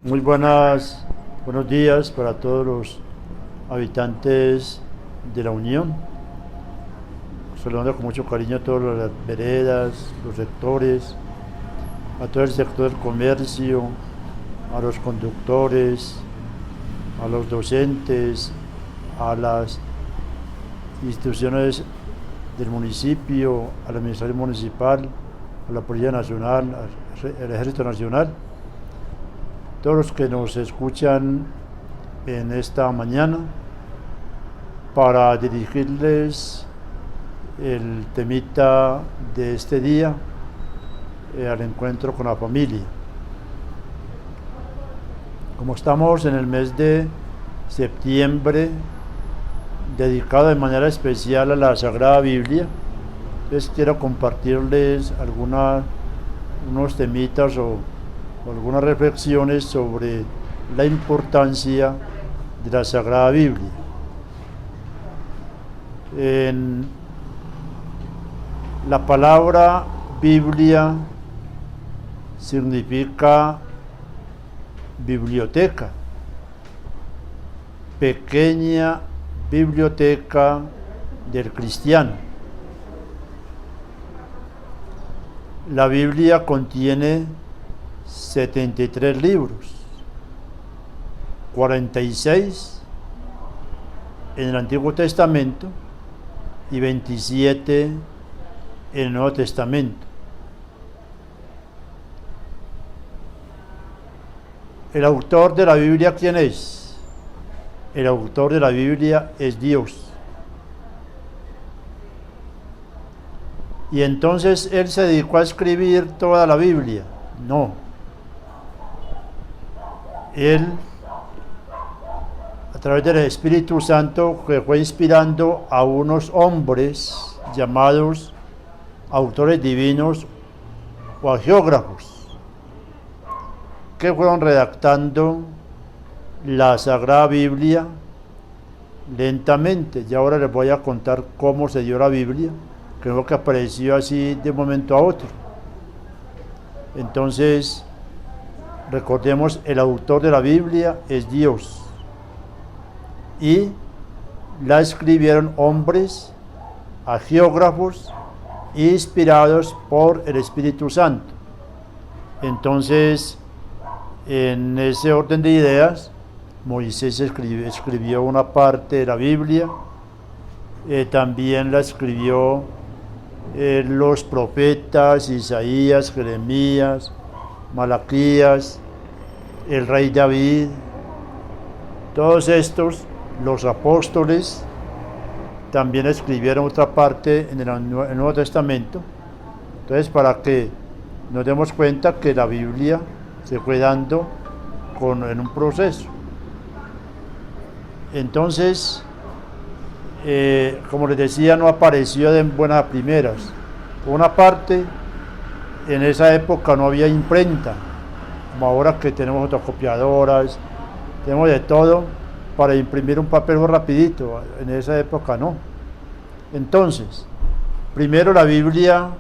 Muy buenos días para todos los habitantes de la Unión. Saludando con mucho cariño a todas las veredas, los sectores, a todo el sector del comercio, a los conductores, a los docentes, a las instituciones del municipio, a la administración municipal, a la Policía Nacional, al Ejército Nacional, todos los que nos escuchan en esta mañana, para dirigirles el temita de este día, al encuentro con la familia. Como estamos en el mes de septiembre, dedicado de manera especial a la Sagrada Biblia, les quiero compartirles unos temitas o algunas reflexiones sobre la importancia de la Sagrada Biblia. En la palabra Biblia significa biblioteca, pequeña biblioteca del cristiano. La Biblia contiene 73 libros, 46 en el Antiguo Testamento y 27 en el Nuevo Testamento. ¿El autor de la Biblia quién es? El autor de la Biblia es Dios. Y entonces él se dedicó a escribir toda la Biblia. No. Él, a través del Espíritu Santo, que fue inspirando a unos hombres llamados autores divinos o agiógrafos, que fueron redactando la Sagrada Biblia lentamente. Y ahora les voy a contar cómo se dio la Biblia, que no que apareció así de un momento a otro. Entonces, recordemos, el autor de la Biblia es Dios, y la escribieron hombres agiógrafos inspirados por el Espíritu Santo. Entonces, en ese orden de ideas, Moisés escribió una parte de la Biblia, también la escribió los profetas Isaías, Jeremías, Malaquías, el rey David, todos estos, los apóstoles, también escribieron otra parte en el Nuevo Testamento. Entonces, para que nos demos cuenta que la Biblia se fue dando en un proceso. Entonces, como les decía, no apareció de buenas a primeras. Por una parte, en esa época no había imprenta, como ahora que tenemos fotocopiadoras, tenemos de todo para imprimir un papel rapidito. En esa época no. Entonces, primero la Biblia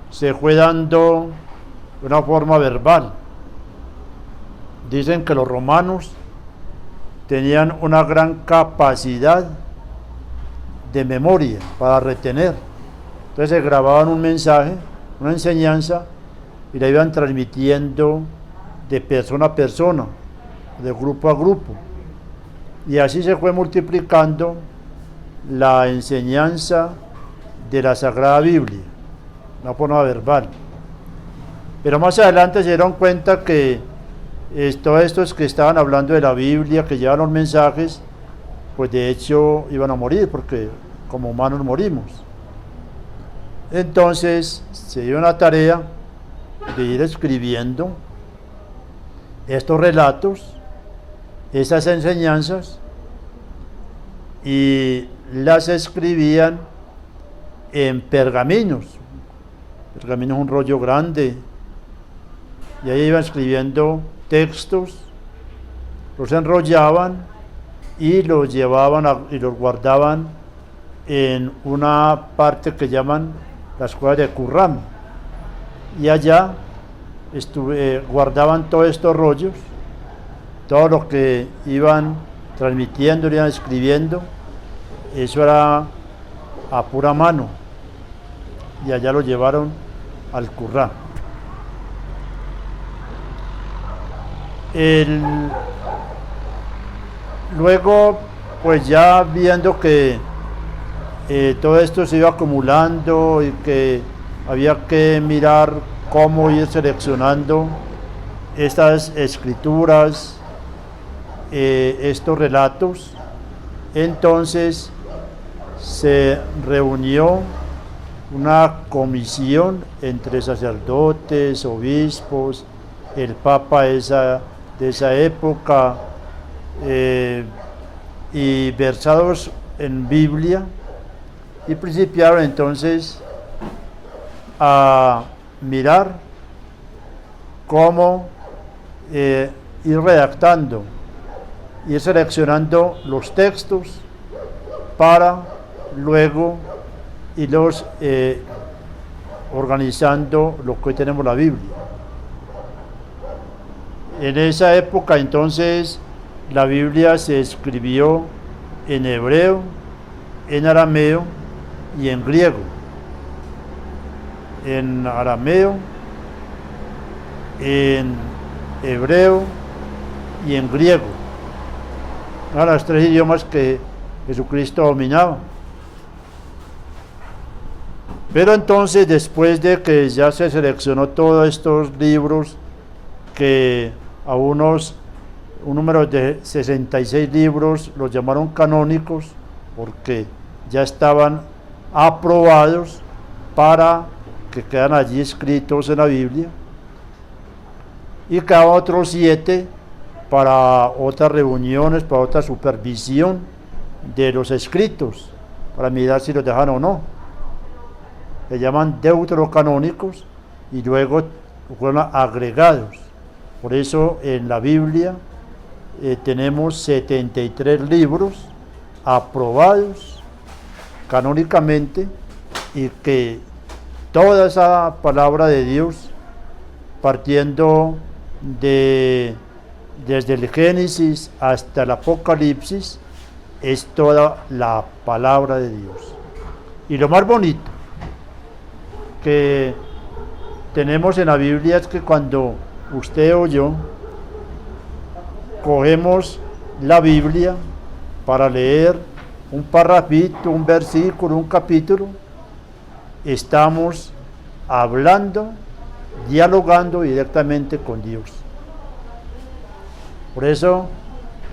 se fue dando de una forma verbal. Dicen que los romanos tenían una gran capacidad de memoria para retener. Entonces se grababan un mensaje, una enseñanza, y la iban transmitiendo de persona a persona, de grupo a grupo. Y así se fue multiplicando la enseñanza de la Sagrada Biblia, una forma verbal. Pero más adelante se dieron cuenta que todos estos que estaban hablando de la Biblia, que llevan los mensajes, pues de hecho iban a morir, porque como humanos morimos. Entonces se dio una tarea de ir escribiendo estos relatos, esas enseñanzas, y las escribían en pergaminos. Pergamino es un rollo grande, y ahí iban escribiendo textos, los enrollaban y los llevaban y los guardaban en una parte que llaman las cuevas de Qumran, y allá guardaban todos estos rollos todo lo que iban transmitiendo, iban escribiendo, eso era a pura mano, y allá lo llevaron al Currá. Luego, pues ya viendo que todo esto se iba acumulando y que había que mirar cómo ir seleccionando estas escrituras, estos relatos, entonces se reunió una comisión entre sacerdotes, obispos, el Papa de esa época, y versados en Biblia, y principiaron entonces a mirar cómo ir redactando, ir seleccionando los textos para luego irlos organizando lo que hoy tenemos la Biblia. En esa época entonces la Biblia se escribió en hebreo, en arameo y en griego. En arameo, en hebreo y en griego. Eran los tres idiomas que Jesucristo dominaba. Pero entonces, después de que ya se seleccionó todos estos libros, que a un número de 66 libros los llamaron canónicos, porque ya estaban aprobados para que quedan allí escritos en la Biblia, y quedaban otros 7 para otras reuniones, para otra supervisión de los escritos, para mirar si los dejan o no. Se llaman deuterocanónicos y luego fueron agregados. Por eso en la Biblia tenemos 73 libros aprobados canónicamente, y que toda esa palabra de Dios, partiendo desde el Génesis hasta el Apocalipsis, es toda la palabra de Dios. Y lo más bonito que tenemos en la Biblia es que cuando usted o yo cogemos la Biblia para leer un parrafito, un versículo, un capítulo, estamos hablando, dialogando directamente con Dios. Por eso,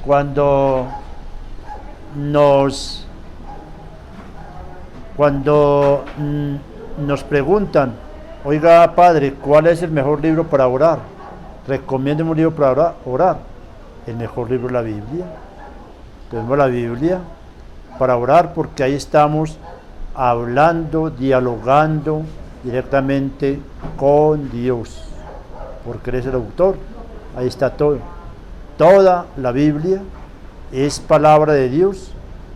cuando nos preguntan, oiga padre, ¿cuál es el mejor libro para orar? Recomiéndeme un libro para orar. El mejor libro es la Biblia. Tenemos la Biblia para orar, porque ahí estamos hablando, dialogando directamente con Dios, porque Él es el autor. Ahí está todo. Toda la Biblia es palabra de Dios,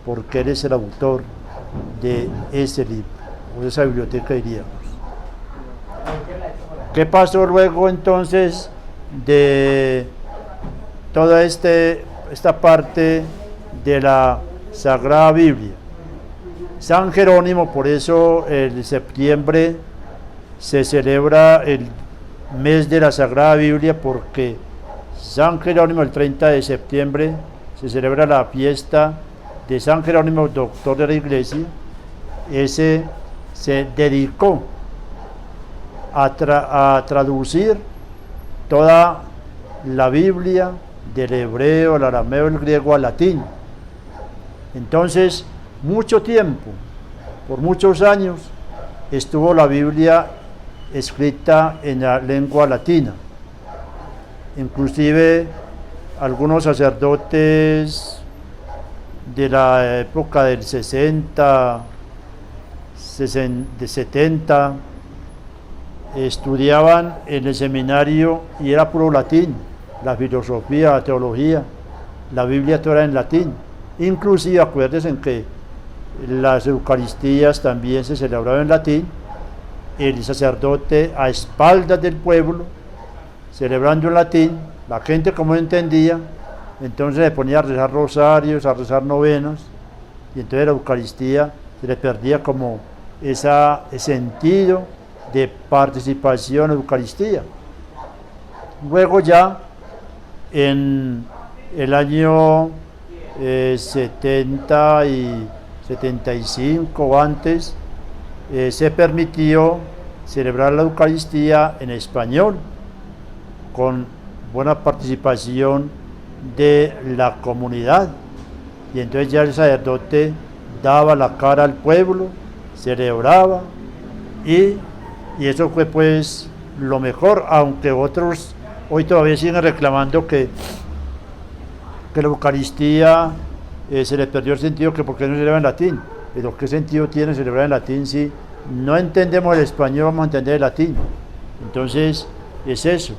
porque Él es el autor de ese libro, o de esa biblioteca, diríamos. ¿Qué pasó luego entonces de toda esta parte de la Sagrada Biblia? San Jerónimo, por eso en septiembre se celebra el mes de la Sagrada Biblia, porque San Jerónimo, el 30 de septiembre, se celebra la fiesta de San Jerónimo, doctor de la Iglesia. Ese se dedicó a traducir toda la Biblia del hebreo, el arameo, el griego al latín. Entonces, mucho tiempo, por muchos años, estuvo la Biblia escrita en la lengua latina. Inclusive algunos sacerdotes de la época del 60, de 70, estudiaban en el seminario y era puro latín, la filosofía, la teología, la Biblia toda era en latín. Inclusive acuérdense que las Eucaristías también se celebraban en latín, el sacerdote a espaldas del pueblo, celebrando en latín, la gente como entendía, entonces se ponía a rezar rosarios, a rezar novenas, y entonces la Eucaristía se le perdía como ese sentido de participación en la Eucaristía. Luego ya en el año 70 y 75 o antes se permitió celebrar la Eucaristía en español con buena participación de la comunidad, y entonces ya el sacerdote daba la cara al pueblo, celebraba, y eso fue pues lo mejor, aunque otros hoy todavía siguen reclamando que la Eucaristía se le perdió el sentido, que por qué no se celebra en latín. Pero ¿qué sentido tiene celebrar en latín si no entendemos el español? Vamos a entender el latín. Entonces es eso,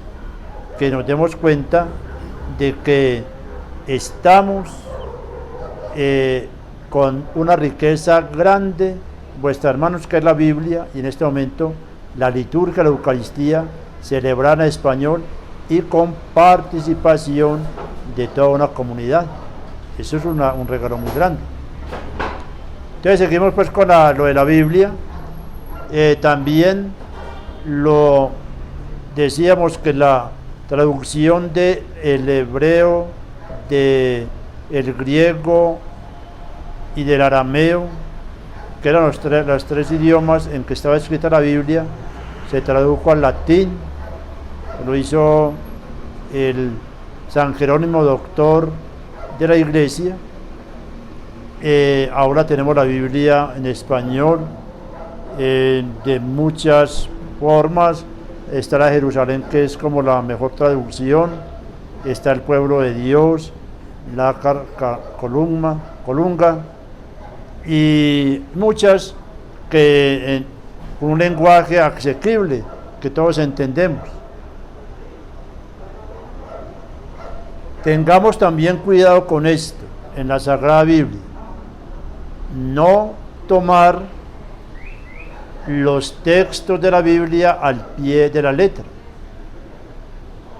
que nos demos cuenta de que estamos con una riqueza grande, vuestras manos, que es la Biblia, y en este momento la liturgia, la Eucaristía, celebrada en español y con participación de toda una comunidad. Eso es un regalo muy grande. Entonces seguimos pues con lo de la Biblia. También lo decíamos que la traducción del hebreo, del griego y del arameo, que eran los tres idiomas en que estaba escrita la Biblia, se tradujo al latín. Lo hizo el San Jerónimo, doctor de la Iglesia. Ahora tenemos la Biblia en español de muchas formas. Está la Jerusalén, que es como la mejor traducción. Está el pueblo de Dios, la Colunga, y muchas que con un lenguaje asequible que todos entendemos. Tengamos también cuidado con esto en la Sagrada Biblia: no tomar los textos de la Biblia al pie de la letra,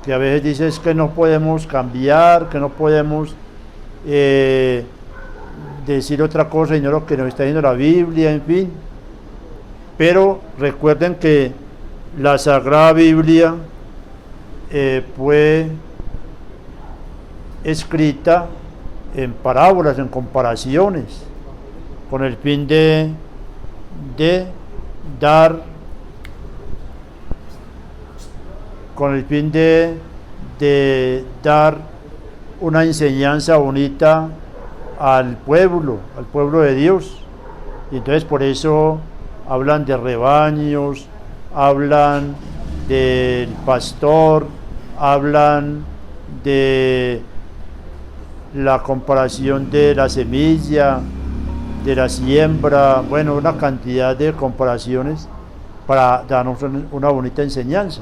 que a veces dices que no podemos cambiar, que no podemos decir otra cosa y no lo que nos está diciendo la Biblia, en fin. Pero recuerden que la Sagrada Biblia fue escrita en parábolas, en comparaciones, con el fin de dar, una enseñanza bonita al pueblo de Dios. Y entonces por eso hablan de rebaños, hablan del pastor, hablan de la comparación de la semilla, de la siembra, bueno, una cantidad de comparaciones para darnos una bonita enseñanza.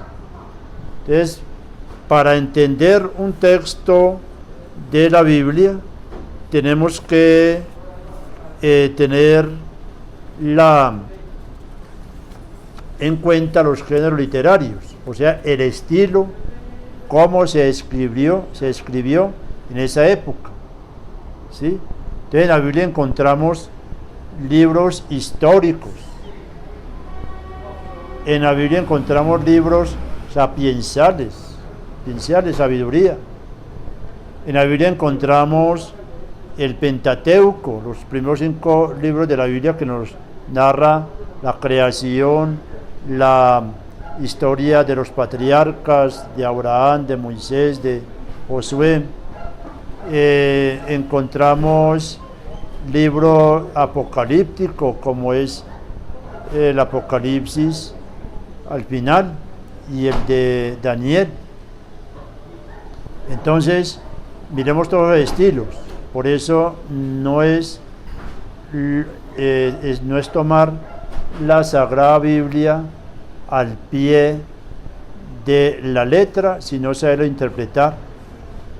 Entonces, para entender un texto de la Biblia, tenemos que tener en cuenta los géneros literarios, o sea, el estilo, cómo se escribió en esa época, ¿sí? Entonces en la Biblia encontramos libros históricos, en la Biblia encontramos libros sapienciales, sabiduría. En la Biblia encontramos el Pentateuco, los primeros 5 libros de la Biblia, que nos narra la creación, la historia de los patriarcas, de Abraham, de Moisés, de Josué. Encontramos libro apocalíptico, como es el Apocalipsis al final y el de Daniel. Entonces miremos todos los estilos. Por eso no es tomar la Sagrada Biblia al pie de la letra, sino saberlo interpretar.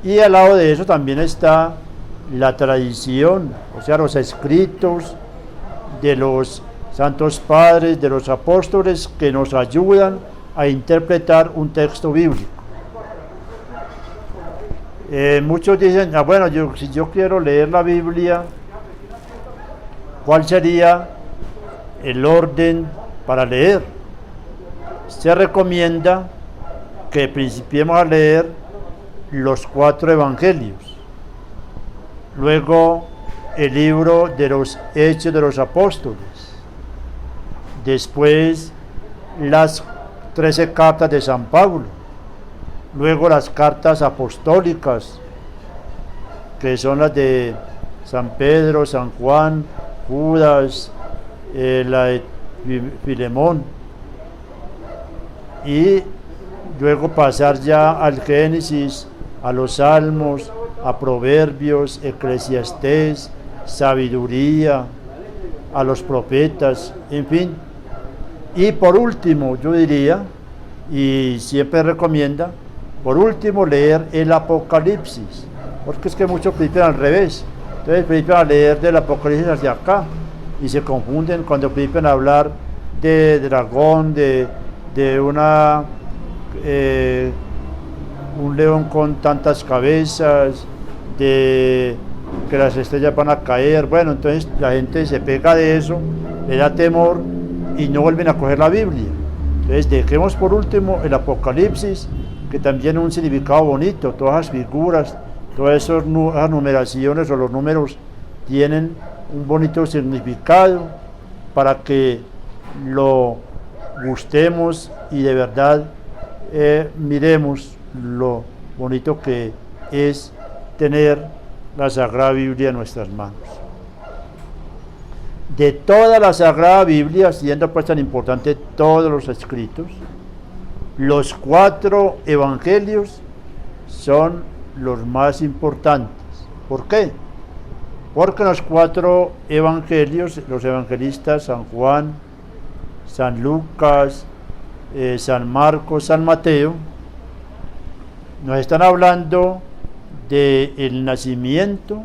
Y al lado de eso también está la tradición, o sea, los escritos de los santos padres, de los apóstoles, que nos ayudan a interpretar un texto bíblico. Muchos dicen, bueno, si yo quiero leer la Biblia, ¿cuál sería el orden para leer? Se recomienda que principiemos a leer los 4 evangelios, luego el libro de los Hechos de los Apóstoles, después las 13 cartas de San Pablo, luego las cartas apostólicas, que son las de San Pedro, San Juan, Judas, la de Filemón, y luego pasar ya al Génesis, a los Salmos, a Proverbios, Eclesiastés, Sabiduría, a los profetas, en fin. Y por último, yo diría, y siempre recomienda, por último leer el Apocalipsis, porque es que muchos principian al revés. Entonces principian a leer del Apocalipsis hacia acá y se confunden cuando principian a hablar de dragón, de un león con tantas cabezas, de que las estrellas van a caer. Bueno, entonces la gente se pega de eso, le da temor y no vuelven a coger la Biblia. Entonces dejemos por último el Apocalipsis, que también tiene un significado bonito. Todas las figuras, todas esas numeraciones o los números tienen un bonito significado para que lo gustemos y de verdad miremos lo bonito que es tener la Sagrada Biblia en nuestras manos. De toda la Sagrada Biblia, siendo pues tan importante todos los escritos, los 4 evangelios son los más importantes. ¿Por qué? Porque los 4 evangelios, los evangelistas San Juan, San Lucas, San Marcos, San Mateo, nos están hablando del nacimiento,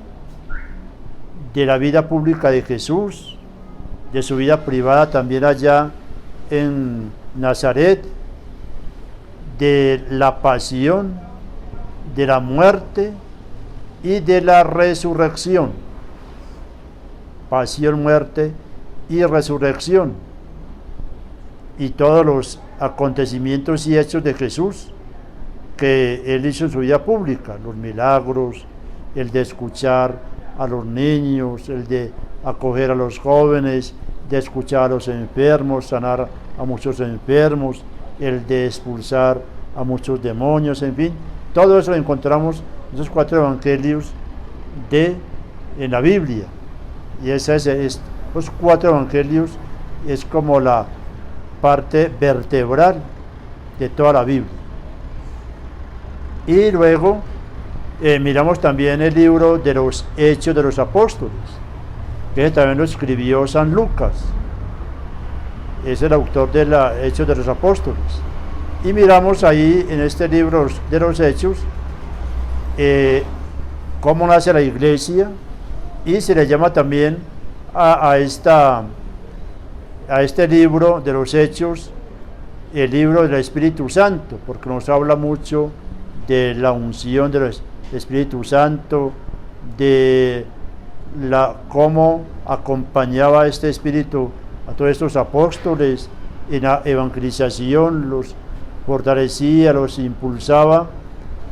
de la vida pública de Jesús, de su vida privada también allá en Nazaret, de la pasión, de la muerte y de la resurrección. Pasión, muerte y resurrección. Y todos los acontecimientos y hechos de Jesús que él hizo en su vida pública, los milagros, el de escuchar a los niños, el de acoger a los jóvenes, de escuchar a los enfermos, sanar a muchos enfermos, el de expulsar a muchos demonios, en fin, todo eso lo encontramos en esos 4 evangelios en la Biblia. Y los 4 evangelios es como la parte vertebral de toda la Biblia. Y luego miramos también el libro de los Hechos de los Apóstoles, que también lo escribió San Lucas, es el autor de los Hechos de los Apóstoles. Y miramos ahí en este libro de los Hechos cómo nace la iglesia, y se le llama también a este libro de los Hechos el libro del Espíritu Santo, porque nos habla mucho de la unción del Espíritu Santo, de cómo acompañaba este Espíritu a todos estos apóstoles en la evangelización, los fortalecía, los impulsaba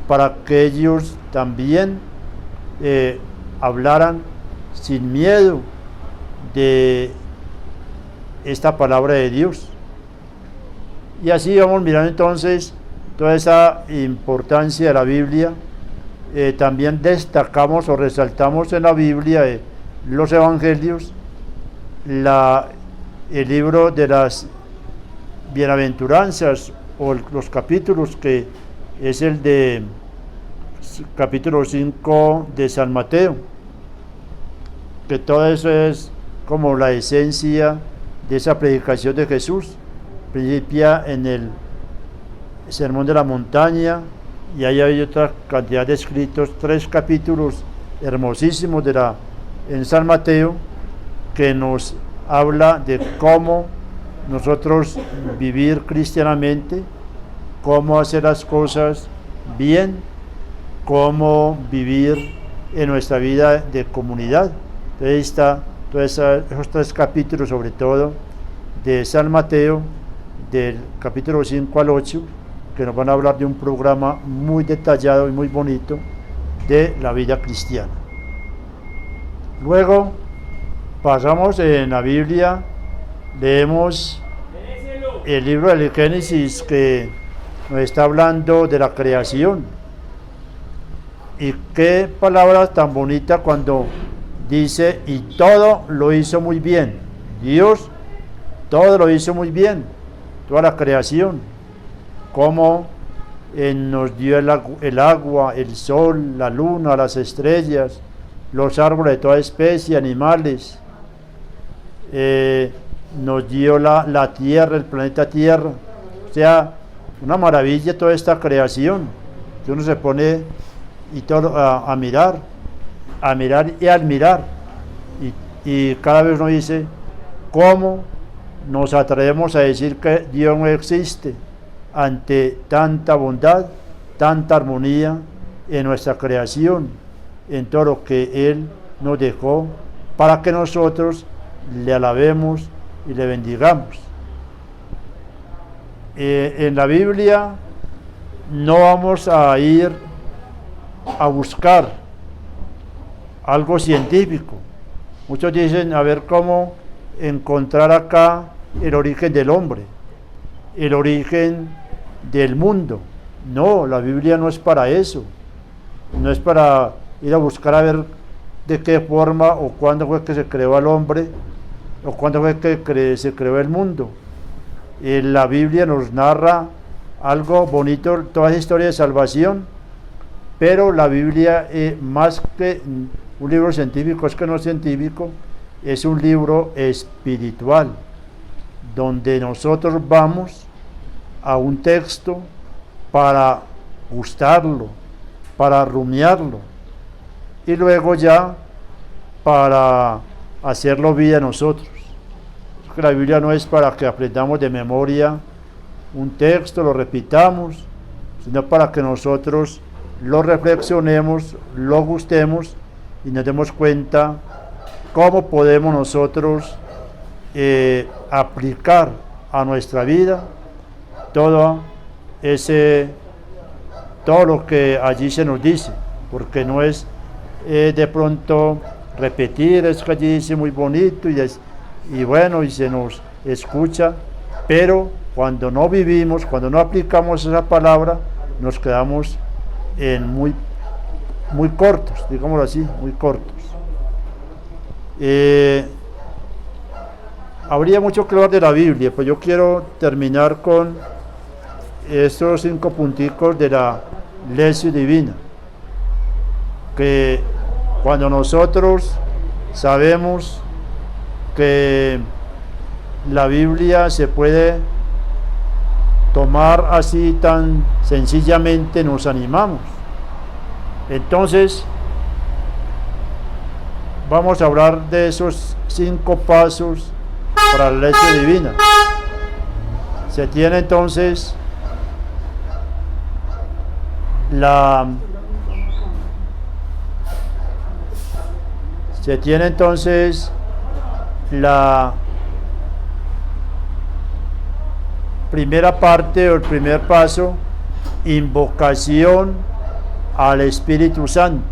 para que ellos también hablaran sin miedo de esta palabra de Dios. Y así vamos mirando entonces toda esa importancia de la Biblia. También destacamos o resaltamos en la Biblia, los evangelios, el libro de las bienaventuranzas o los capítulos, que es el de capítulo 5 de San Mateo, que todo eso es como la esencia de esa predicación de Jesús. Principia en el Sermón de la Montaña, y ahí hay otra cantidad de escritos, 3 capítulos hermosísimos en San Mateo, que nos habla de cómo nosotros vivir cristianamente, cómo hacer las cosas bien, cómo vivir en nuestra vida de comunidad. Entonces está todos esos 3 capítulos, sobre todo de San Mateo, del capítulo 5 al 8, que nos van a hablar de un programa muy detallado y muy bonito de la vida cristiana. Luego pasamos en la Biblia, leemos el libro del Génesis, que nos está hablando de la creación. Y qué palabra tan bonita cuando dice: y todo lo hizo muy bien. Dios todo lo hizo muy bien, toda la creación. Como nos dio el agua, el sol, la luna, las estrellas, los árboles de toda especie, animales. Nos dio la tierra, el planeta Tierra. O sea, una maravilla toda esta creación, que uno se pone y todo a mirar y a admirar, y cada vez uno dice: ¿cómo nos atrevemos a decir que Dios no existe ante tanta bondad, tanta armonía en nuestra creación, en todo lo que Él nos dejó para que nosotros le alabemos y le bendigamos? En la Biblia no vamos a ir a buscar algo científico. Muchos dicen: a ver cómo encontrar acá el origen del hombre, el origen del mundo. No, la Biblia no es para eso. No es para ir a buscar a ver de qué forma o cuándo fue que se creó al hombre o cuándo fue que se creó el mundo. La Biblia nos narra algo bonito, toda esa historia de salvación, pero la Biblia, más que un libro científico, es que no es científico, es un libro espiritual, donde nosotros vamos a un texto para gustarlo, para rumiarlo, y luego ya para hacerlo vida nosotros. Porque la Biblia no es para que aprendamos de memoria un texto, lo repitamos, sino para que nosotros lo reflexionemos, lo gustemos y nos demos cuenta cómo podemos nosotros aplicar a nuestra vida todo lo que allí se nos dice, porque no es de pronto repetir, es que allí dice muy bonito y bueno, y se nos escucha, pero cuando no vivimos, cuando no aplicamos esa palabra, nos quedamos muy cortos, digámoslo así, muy cortos. Habría mucho que hablar de la Biblia, pues yo quiero terminar con estos 5 punticos de la lección divina, que cuando nosotros sabemos que la Biblia se puede tomar así tan sencillamente, nos animamos. Entonces vamos a hablar de esos 5 pasos para la lección divina. Se tiene entonces la primera parte o el primer paso: invocación al Espíritu Santo.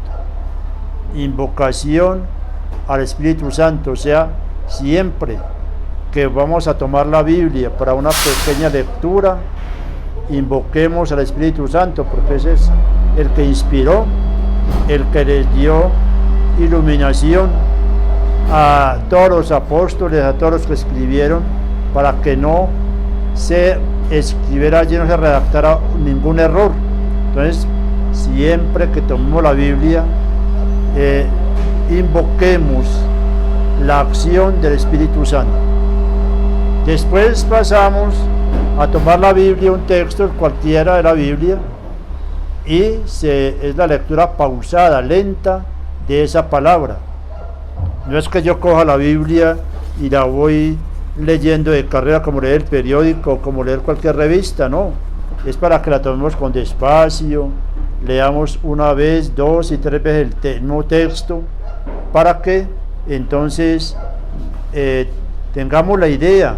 Invocación al Espíritu Santo, o sea, siempre que vamos a tomar la Biblia para una pequeña lectura, invoquemos al Espíritu Santo, porque ese es el que inspiró, el que les dio iluminación a todos los apóstoles, a todos los que escribieron, para que no se escribiera allí, no se redactara ningún error. Entonces, siempre que tomemos la Biblia, invoquemos la acción del Espíritu Santo. Después pasamos a tomar la Biblia, un texto cualquiera de la Biblia, y es la lectura pausada, lenta de esa palabra. No es que yo coja la Biblia y la voy leyendo de carrera como leer el periódico o como leer cualquier revista, no. Es para que la tomemos con despacio, leamos una vez, dos y tres veces el mismo texto, para que entonces tengamos la idea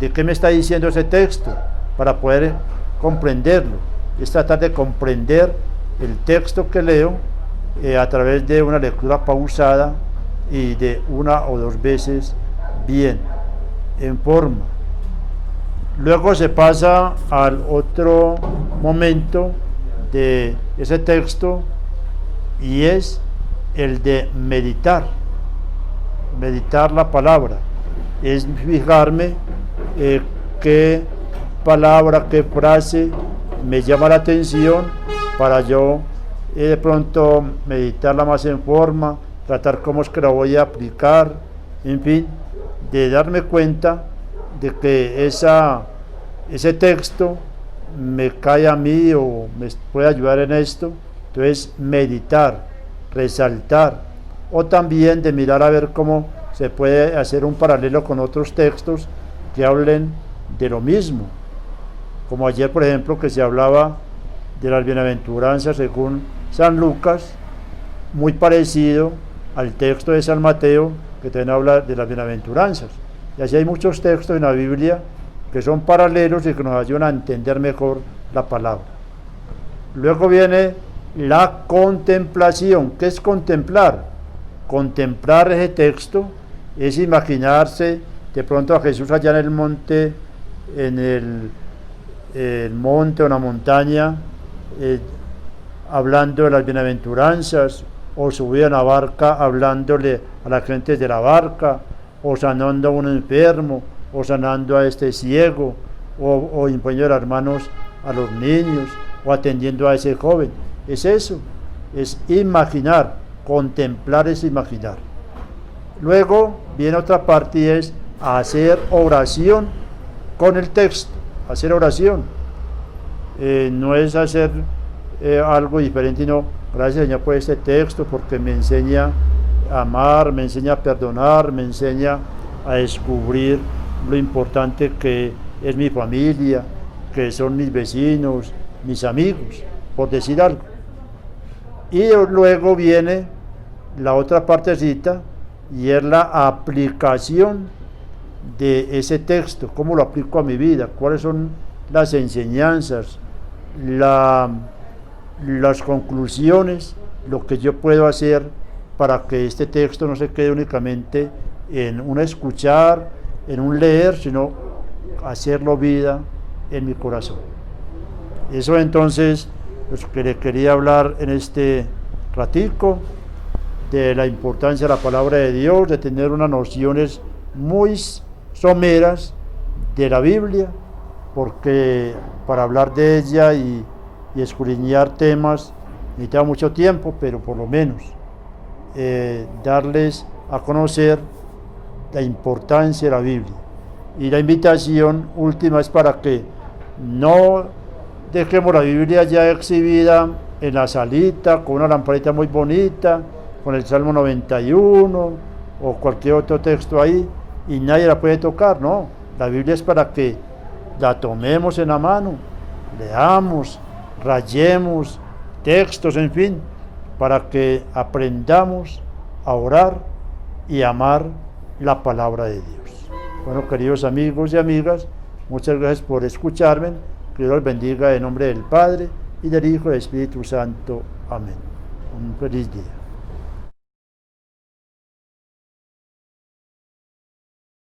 de qué me está diciendo ese texto, para poder comprenderlo. Es tratar de comprender el texto que leo a través de una lectura pausada y de una o dos veces bien, en forma. Luego se pasa al otro momento de ese texto, y es el de meditar la palabra, es fijarme qué palabra, qué frase me llama la atención, para yo de pronto meditarla más en forma, tratar cómo es que la voy a aplicar, en fin, de darme cuenta de que ese texto me cae a mí o me puede ayudar en esto. Entonces meditar, resaltar, o también de mirar a ver cómo se puede hacer un paralelo con otros textos que hablen de lo mismo, como ayer por ejemplo que se hablaba de las bienaventuranzas según San Lucas, muy parecido al texto de San Mateo que también habla de las bienaventuranzas. Y así hay muchos textos en la Biblia que son paralelos y que nos ayudan a entender mejor la palabra. Luego viene la contemplación. ¿Qué es contemplar? Contemplar ese texto es imaginarse de pronto a Jesús allá en el monte, el monte o la montaña, hablando de las bienaventuranzas, o subir a la barca hablándole a la gente de la barca, o sanando a un enfermo, o sanando a este ciego, o imponiendo las manos a los niños, o atendiendo a ese joven. Es eso, es imaginar, contemplar es imaginar. Luego viene otra parte y es hacer oración con el texto, hacer oración. No es hacer algo diferente, no, gracias Señor por este texto, porque me enseña a amar, me enseña a perdonar, me enseña a descubrir lo importante que es mi familia, que son mis vecinos, mis amigos, por decir algo. Y luego viene la otra partecita, y es la aplicación de ese texto, cómo lo aplico a mi vida, cuáles son las enseñanzas, las conclusiones, lo que yo puedo hacer para que este texto no se quede únicamente en un escuchar, en un leer, sino hacerlo vida en mi corazón. Eso entonces es lo que le quería hablar en este ratico, de la importancia de la palabra de Dios, de tener unas nociones muy someras de la Biblia, porque para hablar de ella y escudriñar temas necesita mucho tiempo, pero por lo menos darles a conocer la importancia de la Biblia. Y la invitación última es para que no dejemos la Biblia ya exhibida en la salita con una lamparita muy bonita, con el Salmo 91 o cualquier otro texto ahí, y nadie la puede tocar. No, la Biblia es para que la tomemos en la mano, leamos, rayemos textos, en fin, para que aprendamos a orar y amar la palabra de Dios. Bueno, queridos amigos y amigas, muchas gracias por escucharme. Que Dios los bendiga en nombre del Padre, y del Hijo y del Espíritu Santo. Amén. Un feliz día.